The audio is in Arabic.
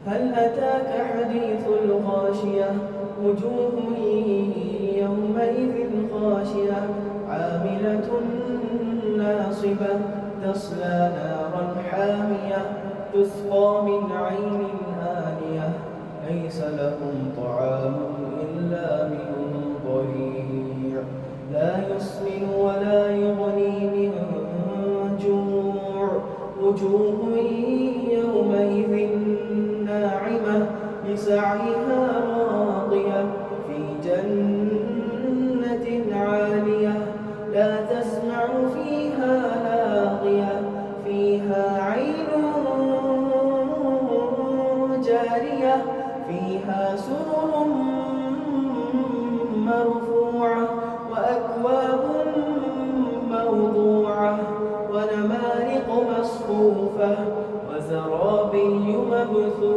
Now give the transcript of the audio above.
هل أتاك حديث الغاشية وجوه يومئذ خاشية عاملة ناصبة تصلى نارا حامية تسقى من عين آنية ليس لهم طعام إلا من ضريع لا يسمن ولا يغني من جوع وجوه يومئذ ناعمة لسعيها راضية في جنة عالية لا تسمع فيها لاغية فيها عين جارية فيها سرر مرفوعة وأكواب موضوعة ونمارق مصفوفة وزرابي مبثوثة